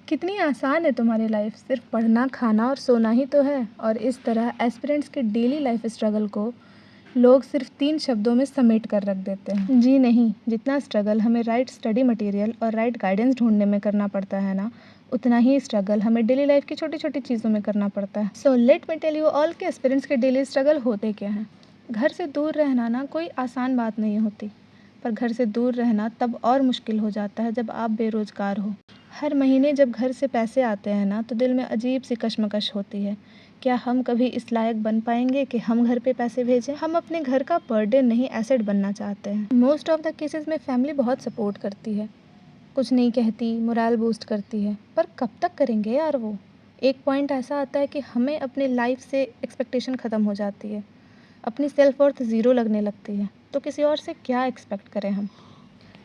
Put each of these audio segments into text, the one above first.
कितनी आसान है तुम्हारी लाइफ, सिर्फ पढ़ना, खाना और सोना ही तो है। और इस तरह एस्पिरेंट्स के डेली लाइफ स्ट्रगल को लोग सिर्फ 3 शब्दों में समेट कर रख देते हैं। जी नहीं, जितना स्ट्रगल हमें राइट स्टडी मटेरियल और राइट गाइडेंस ढूंढने में करना पड़ता है ना, उतना ही स्ट्रगल हमें डेली लाइफ की छोटी छोटी चीज़ों में करना पड़ता है। So let me tell you all के एस्पिरेंट्स के डेली स्ट्रगल होते क्या हैं। घर से दूर रहना ना कोई आसान बात नहीं होती, पर घर से दूर रहना तब और मुश्किल हो जाता है जब आप बेरोज़गार हो। हर महीने जब घर से पैसे आते हैं ना, तो दिल में अजीब सी कश्मकश होती है। क्या हम कभी इस लायक बन पाएंगे कि हम घर पे पैसे भेजें? हम अपने घर का बर्डन नहीं, एसेट बनना चाहते हैं। मोस्ट ऑफ द केसेस में फैमिली बहुत सपोर्ट करती है, कुछ नहीं कहती, मोरल बूस्ट करती है, पर कब तक करेंगे यार वो। एक पॉइंट ऐसा आता है कि हमें अपने लाइफ से एक्सपेक्टेशन ख़त्म हो जाती है, अपनी सेल्फ वर्थ ज़ीरो लगने लगती है, तो किसी और से क्या एक्सपेक्ट करें हम।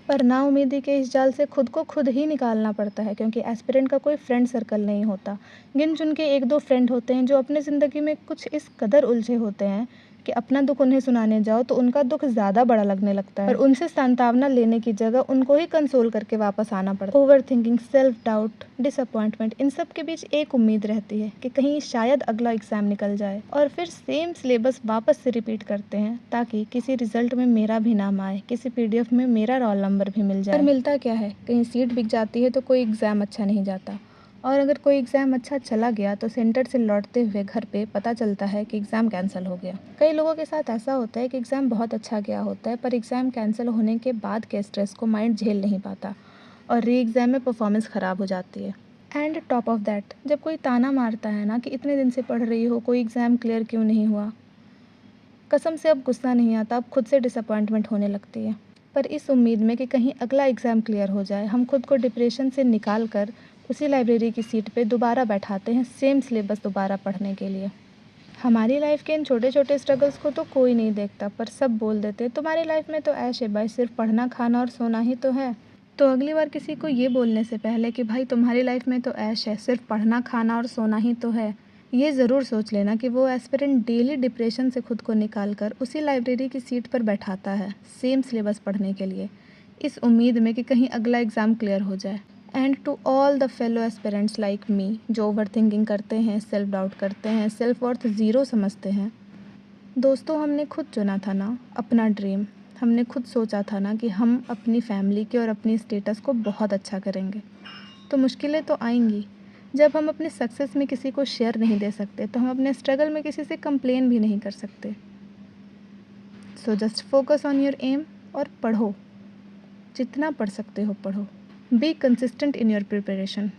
पर नाउम्मीदी के इस जाल से खुद को खुद ही निकालना पड़ता है, क्योंकि एस्पिरेंट का कोई फ्रेंड सर्कल नहीं होता। गिन चुन के 1-2 फ्रेंड होते हैं जो अपने ज़िंदगी में कुछ इस कदर उलझे होते हैं कि अपना दुख उन्हें सुनाने जाओ तो उनका दुख ज़्यादा बड़ा लगने लगता है। पर उनसे सांत्वना लेने की जगह उनको ही कंसोल करके वापस आना पड़ता है। Overthinking, self doubt, disappointment, इन सब के बीच एक उम्मीद रहती है कि कहीं शायद अगला एग्ज़ाम निकल जाए, और फिर सेम सिलेबस वापस से रिपीट करते हैं ताकि किसी रिजल्ट में मेरा भी नाम आए, किसी PDF में मेरा रोल नंबर भी मिल जाए। पर मिलता क्या है, कहीं सीट बिक जाती है तो कोई एग्ज़ाम अच्छा नहीं जाता, और अगर कोई एग्ज़ाम अच्छा चला गया तो सेंटर से लौटते हुए घर पे पता चलता है कि एग्ज़ाम कैंसिल हो गया। कई लोगों के साथ ऐसा होता है कि एग्ज़ाम बहुत अच्छा गया होता है, पर एग्ज़ाम कैंसिल होने के बाद के स्ट्रेस को माइंड झेल नहीं पाता और री एग्ज़ाम में परफॉर्मेंस ख़राब हो जाती है। एंड टॉप ऑफ दैट, जब कोई ताना मारता है ना कि इतने दिन से पढ़ रही हो, कोई एग्ज़ाम क्लियर क्यों नहीं हुआ, कसम से अब गुस्सा नहीं आता, अब खुद से डिसअपॉइंटमेंट होने लगती है। पर इस उम्मीद में कि कहीं अगला एग्ज़ाम क्लियर हो जाए, हम खुद को डिप्रेशन से निकाल कर उसी लाइब्रेरी की सीट पे दोबारा बैठाते हैं, सेम सिलेबस दोबारा पढ़ने के लिए। हमारी लाइफ के इन छोटे छोटे स्ट्रगल्स को तो कोई नहीं देखता, पर सब बोल देते तुम्हारी लाइफ में तो ऐश है भाई, सिर्फ पढ़ना, खाना और सोना ही तो है। तो अगली बार किसी को ये बोलने से पहले कि भाई तुम्हारी लाइफ में तो ऐश है, सिर्फ पढ़ना, खाना और सोना ही तो है, ये ज़रूर सोच लेना कि वो एस्पिरेंट डेली डिप्रेशन से खुद को निकाल कर उसी लाइब्रेरी की सीट पर बैठाता है, सेम सिलेबस पढ़ने के लिए, इस उम्मीद में कि कहीं अगला एग्ज़ाम क्लियर हो जाए। And to all the fellow aspirants like me, जो ओवर थिंकिंग करते हैं, सेल्फ डाउट करते हैं, सेल्फ वर्थ ज़ीरो समझते हैं, दोस्तों हमने खुद चुना था ना अपना ड्रीम। हमने खुद सोचा था ना कि हम अपनी फैमिली के और अपनी स्टेटस को बहुत अच्छा करेंगे। तो मुश्किलें तो आएंगी। जब हम अपने सक्सेस में किसी को शेयर नहीं दे सकते, तो हम अपने स्ट्रगल में किसी से कंप्लेन भी नहीं कर सकते। So just focus on your aim और पढ़ो, जितना पढ़ सकते हो पढ़ो। Be consistent in your preparation.